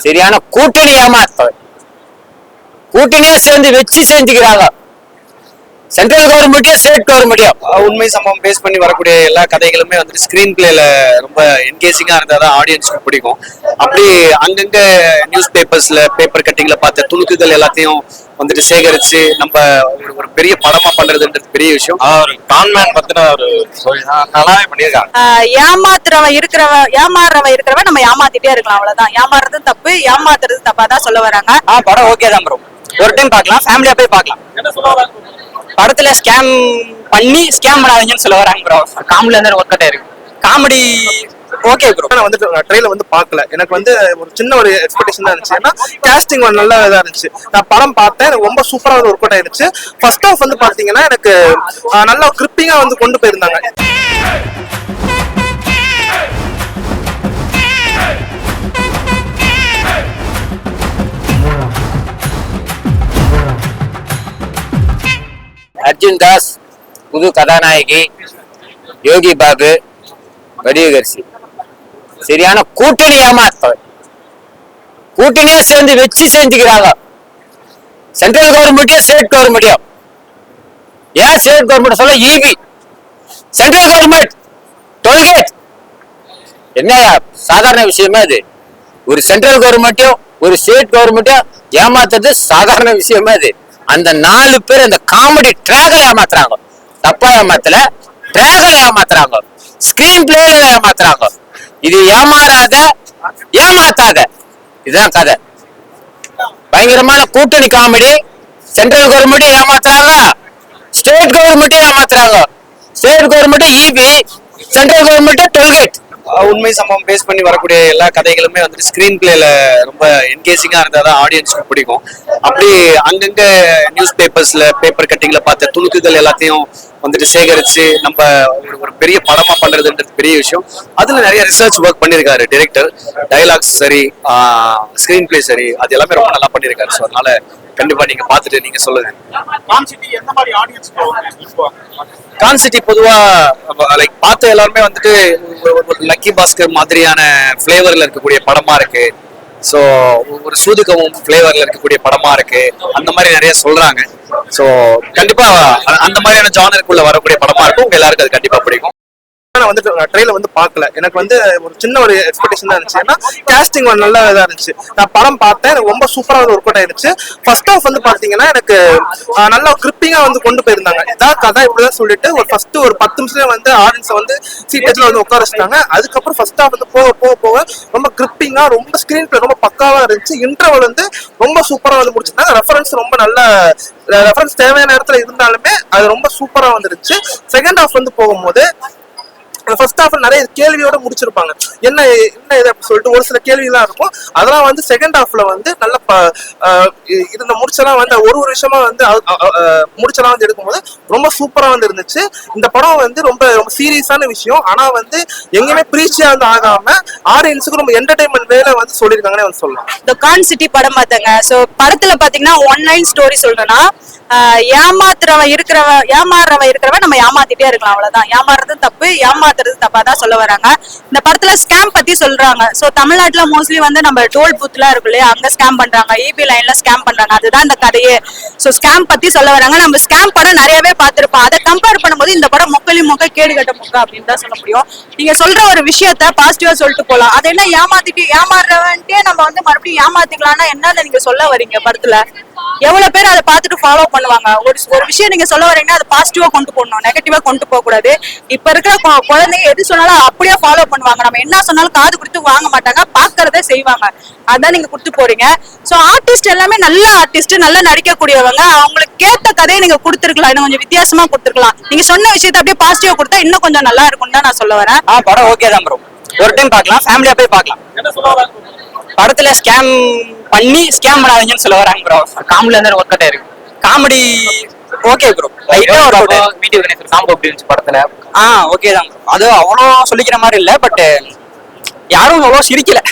சரியான கூட்டணி ஏமாத்தம். கூட்டணியே சேர்ந்து வச்சு செஞ்சுக்கிறாங்க. சென்ட்ரல் கவர்மெண்ட்டையும் ஸ்டேட் கவர்மெண்ட்டையும் உண்மை சம்பவம் பேஸ் பண்ணி வரக்கூடிய எல்லா கதைகளுமே வந்துட்டு ஸ்கிரீன் பிளேல ரொம்ப என்கேஜிங்கா இருந்தாதான் ஆடியன்ஸ்க்கு பிடிக்கும். அப்படி அங்கங்க நியூஸ் பேப்பர்ஸ்ல பேப்பர் கட்டிங்ல பார்த்த துணுக்குகள் எல்லாத்தையும் வந்துட்டு சேகரிச்சு நம்ம ஒரு பெரிய படமா பண்றதுன்றது பெரிய விஷயம். ஒரு கான்மேன் பத்தின ஒரு நல்லாவே பண்ணியிருக்காங்க. ஏமாத்துறவன் இருக்கிறவன் நம்ம ஏமாத்திட்டே இருக்கலாம், அவ்வளவுதான். ஏமாறுறது தப்பு, ஏமாத்துறது தப்பா தான் சொல்ல வராங்க. படம் ஓகே தான் ப்ரோ. ஒரு டைம் பார்க்கலாம், ஃபேமிலியா போய் பார்க்கலாம். படத்துல ஸ்கேம் பண்ணி ஸ்கேம் பண்ணாதீங்கன்னு சொல்ல வராங்க ப்ரோ. காமெடில இருந்து ஒர்க் அவுட் இருக்கு. Comedy okay bro. நான் வந்து ட்ரெயிலர் வந்து பார்க்கல. எனக்கு வந்து ஒரு சின்ன ஒரு எக்ஸ்பெக்டேஷன் தான் இருந்துச்சு. ஏன்னா காஸ்டிங் வந்து நல்லா இதா இருந்துச்சு. நான் படம் பார்த்தேன், எனக்கு ரொம்ப சூப்பரா வந்து ஒர்க் அவுட் ஆயிருச்சு. ஃபர்ஸ்ட் ஹாஃப் வந்து பாத்தீங்கன்னா எனக்கு நல்லா கிரிப்பிங்கா வந்து கொண்டு போயிருந்தாங்க. அர்ஜுன் தாஸ் புது கதாநாயகி, யோகி பாபு, வடிவகரிசி. சரியான கூட்டணி ஏமாத்தம். கூட்டணியே சேர்ந்து வச்சு செஞ்சுக்கிறாங்க. சென்ட்ரல் கவர்மெண்ட்டையும் ஸ்டேட் கவர்மெண்ட்டையும். ஏன் ஸ்டேட் கவர்மெண்ட் சொல்ல இபி, சென்ட்ரல் கவர்மெண்ட் டோல்கேட். என்னையா சாதாரண விஷயமா இது? ஒரு சென்ட்ரல் கவர்மெண்ட்டையும் ஒரு ஸ்டேட் கவர்மெண்ட்டையும் ஏமாத்துறது சாதாரண விஷயமா இது? அந்த 4 பேர் அந்த காமெடி ட்ராகர் ஏமாத்துறாங்க. தப்பா ஏமாத்தல, ட்ராகர் ஏமாத்துறாங்க. ஸ்கிரீன் பிளேல ஏமாத்துறாங்க. இது ஏமாறாத, ஏமாத்தாத, இதுதான் கதை. பயங்கரமான கூட்டணி காமெடி. சென்ட்ரல் கவர்மெண்ட் ஏமாத்துறாங்க, ஸ்டேட் கவர்மெண்ட் ஏமாத்துறாங்க. State government EB, central government toll gate. உண்மை சம்பவம் பேஸ் பண்ணி வரக்கூடிய எல்லா கதைகளுமே வந்துட்டு ஸ்கிரீன் பிளேல ரொம்ப என்கேஜிங்கா இருந்தாதான் ஆடியன்ஸ்க்கு பிடிக்கும். அப்படி அங்கங்க நியூஸ் பேப்பர்ஸ்ல பேப்பர் கட்டிங்ல பார்த்த துணுக்குகள் எல்லாத்தையும் வந்துட்டு சேகரிச்சு நம்ம ஒரு பெரிய படமா பண்றதுன்றது பெரிய விஷயம். அதுல நிறைய ரிசர்ச் ஒர்க் பண்ணிருக்காரு டைரக்டர். டைலாக்ஸ் சரி, ஸ்கிரீன் பிளே சரி, அது எல்லாமே ரொம்ப நல்லா பண்ணிருக்காரு. ஸோ அதனால கண்டிப்பா நீங்க பார்த்துட்டு நீங்க சொல்லுங்க. கான்சிட்டி பொதுவா லைக் பார்த்த எல்லாருமே வந்துட்டு லக்கி பாஸ்கர் மாதிரியான ஃபிளேவர்ல இருக்கக்கூடிய படமா இருக்கு. ஸோ ஒரு சூதுகவும் ஃபிளேவர்ல இருக்கக்கூடிய படமா இருக்கு. அந்த மாதிரி நிறைய சொல்றாங்க. ஸோ கண்டிப்பா அந்த மாதிரியான ஜானருக்குள்ள வரக்கூடிய படமா இருக்கும். உங்க எல்லாருக்கும் அது கண்டிப்பா பிடிக்கும். நான் வந்து ட்ரெயிலர் வந்து பார்க்கல. எனக்கு வந்து ஒரு சின்ன ஒரு எக்ஸ்பெக்டேஷன் தான் இருந்துச்சு. ஏன்னா காஸ்டிங் வந்து நல்லா இதா இருந்துச்சு. நான் படம் பார்த்தேன், எனக்கு ரொம்ப சூப்பரா வந்து ஒர்க் அவுட் ஆயிருச்சு. ஃபர்ஸ்ட் ஹாஃப் வந்து பாத்தீங்கன்னா எனக்கு நல்லா கிரிப்பிங்கா வந்து கொண்டு போயிருந்தாங்க. இதான் கதை இப்படிதான் சொல்லிட்டு ஒரு ஃபர்ஸ்ட் ஒரு 10 நிமிஷம் வந்து ஆடியன்ஸை வந்து சீட்ல வந்து உட்கார வச்சுட்டாங்க. அதுக்கப்புறம் ஃபர்ஸ்ட் ஹாஃப் வந்து போக ரொம்ப கிரிப்பிங்கா, ரொம்ப ஸ்கிரீன் பிளே ரொம்ப பக்காவா இருந்துச்சு. இன்டர்வல் வந்து ரொம்ப சூப்பரா வந்து முடிச்சிருந்தாங்க. ரெஃபரன்ஸ் ரொம்ப நல்ல ரெஃபரன்ஸ் தேவையான இடத்துல இருந்தாலுமே அது ரொம்ப சூப்பரா வந்துருச்சு. செகண்ட் ஹாஃப் வந்து போகும்போது ஃபர்ஸ்ட் ஹாஃப் நிறைய கேள்வியோட முடிச்சிருப்பாங்க. என்ன இது அப்படி சொல்லிட்டு ஒரு சில கேள்விலாம் இருக்கும். அதெல்லாம் வந்து செகண்ட் ஹாஃப்ல வந்து நல்ல இருந்த முடிச்செல்லாம் வந்து ஒரு விஷயமா வந்து முடிச்செல்லாம் வந்து எடுக்கும்போது ரொம்ப சூப்பரா வந்து இருந்துச்சு. இந்த படம் வந்து ரொம்ப ரொம்ப சீரியஸான விஷயம். ஆனா வந்து எங்கேயுமே பிரீச்சியா வந்து ஆகாம ஆடியன்ஸுக்கு ரொம்ப என்டர்டைன்மெண்ட் வேலை வந்து சொல்லியிருக்காங்கன்னு வந்து சொல்லலாம். இந்த கான் சிட்டி படம் பார்த்தாங்க. ஸோ படத்துல பாத்தீங்கன்னா 1 லைன் ஸ்டோரி சொல்றேன்னா, ஏமாறுறவன் இருக்கிறவன் நம்ம ஏமாத்திட்டே இருக்கலாம், அவ்வளவுதான். ஏமாறுறது தப்பு, ஏமாத்துறது தப்பா தான் சொல்ல வராங்க. இந்த படத்துல ஸ்கேம் பத்தி சொல்றாங்க. சோ தமிழ்நாட்டுல மோஸ்ட்லி வந்து நம்ம டோல் பூத்லாம் இருக்கு இல்லையா, அங்க ஸ்கேம் பண்றாங்க, இபி லைன்ல ஸ்கேம் பண்றாங்க. அதுதான் இந்த கதையே. சோ ஸ்கேம் பத்தி சொல்ல வராங்க. நம்ம ஸ்கேம் படம் நிறையவே பார்த்திருப்போம். அதை கம்பேர் பண்ணும்போது இந்த படம் மொக்க கேடு கட்ட மொக்க அப்படின்னு தான் சொல்ல முடியும். நீங்க சொல்ற ஒரு விஷயத்த பாசிட்டிவா சொல்லிட்டு போலாம். அது என்ன ஏமாறுறவன்ட்டே நம்ம வந்து மறுபடியும் ஏமாத்திக்கலாம்னா என்னன்னு நீங்க சொல்ல வரீங்க? படத்துல எவ்வளவு பேர் அதை பார்த்துட்டு ஃபாலோ பண்ணுவாங்க? ஒரு விஷயம் நீங்க சொல்ல வரீங்கன்னா அதை பாசிட்டிவா கொண்டு போகணும், நெகட்டிவா கொண்டு போக கூடாது. இப்ப இருக்கிற குழந்தைங்க எது சொன்னாலும் அப்படியே ஃபாலோ பண்ணுவாங்க. நம்ம என்ன சொன்னாலும் காது கொடுத்து வாங்க மாட்டாங்க, பாக்குறதே செய்வாங்க. அதான் நீங்க கொடுத்து போறீங்க. சோ ஆர்டிஸ்ட் எல்லாமே நல்ல ஆர்டிஸ்ட், நல்லா நடிக்கக்கூடியவங்க. அவங்களுக்கு கேட்ட கதையை நீங்க கொடுத்துருக்கலாம், இன்னும் கொஞ்சம் வித்தியாசமா கொடுத்துருக்கலாம். நீங்க சொன்ன விஷயத்த அப்படியே பாசிட்டிவா கொடுத்தா இன்னும் கொஞ்சம் நல்லா இருக்கும்னு தான் நான் சொல்ல வரேன். படம் ஓகே தான் ப்ரோ. ஒரு டைம் பார்க்கலாம், ஃபேமிலியா போய் பார்க்கலாம். படத்துல ஸ்கேம் பண்ணி ஸ்கேம் பண்ணாதீங்கன்னு சொல்ல வராங்க ப்ரோ. காமெடில இருந்து ஒர்க் அவுட் இருக்கு. Comedy okay bro. லைட்டா ஒரு வீடியோ கனெக்ட் காம்போ அப்படி இருந்துச்சு படத்துல. ஓகே தான் ப்ரோ. அது அவ்வளோ சொல்லிக்கிற மாதிரி இல்லை, பட் யாரும் அவ்வளோ சிரிக்கல.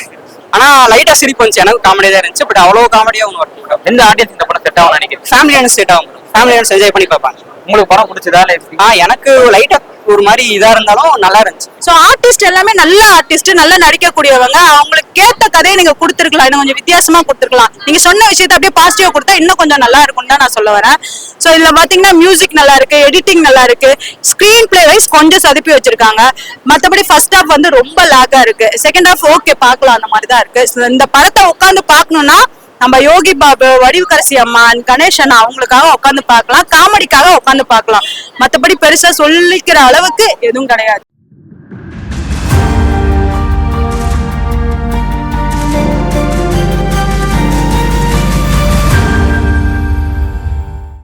ஆனா லைட்டா சிரிப்பு வந்துச்சு. எனக்கு காமெடியா தான் இருந்துச்சு, பட் அவ்வளோ காமெடியா ஒன்று ஒர்க். எந்த ஆடியன்ஸ் இந்த படம் செட் ஆகும் நினைக்கிறேன்? ஃபேமிலியான செட் ஆகும். ஃபேமிலியான என்ஜாய் பண்ணி பார்ப்பாங்க. உங்களுக்கு படம் பிடிச்சதா இல்ல எப்படி? எனக்கு லைட்டா ஒரு மாதிரி இதா இருந்தாலும் நல்லா இருந்துச்சு. சோ ஆர்டிஸ்ட் எல்லாமே நல்ல ஆர்டிஸ்ட், நல்லா நடிக்கக்கூடியவங்க. அவங்களுக்கு ஏத்த கதையை நீங்க கொடுத்துருக்கலாம், இன்னும் கொஞ்சம் வித்தியாசமா கொடுத்துருக்கலாம். நீங்க சொன்ன விஷயத்த அப்படியே பாசிட்டிவா கொடுத்தா இன்னும் கொஞ்சம் நல்லா இருக்கும்னு தான் நான் சொல்ல வரேன். சோ இதுல பாத்தீங்கன்னா மியூசிக் நல்லா இருக்கு, எடிட்டிங் நல்லா இருக்கு, ஸ்கிரீன் பிளே வைஸ் கொஞ்சம் சதுப்பி வச்சிருக்காங்க. மத்தபடி ஃபர்ஸ்ட் ஹாஃப் வந்து ரொம்ப லாகா இருக்கு, செகண்ட் ஹாஃப் ஓகே பார்க்கலாம் அந்த மாதிரி தான் இருக்கு. இந்த படத்தை உட்காந்து பார்க்கணும்னா நம்ம யோகி பாபு, வடிவுக்கரசி அம்மான், கணேஷ் அண்ணா அவங்களுக்காக உட்காந்து பார்க்கலாம், காமெடிக்காக உட்காந்து பார்க்கலாம். மத்தபடி பெருசா சொல்லிக்கிற அளவுக்கு எதுவும் கிடையாது.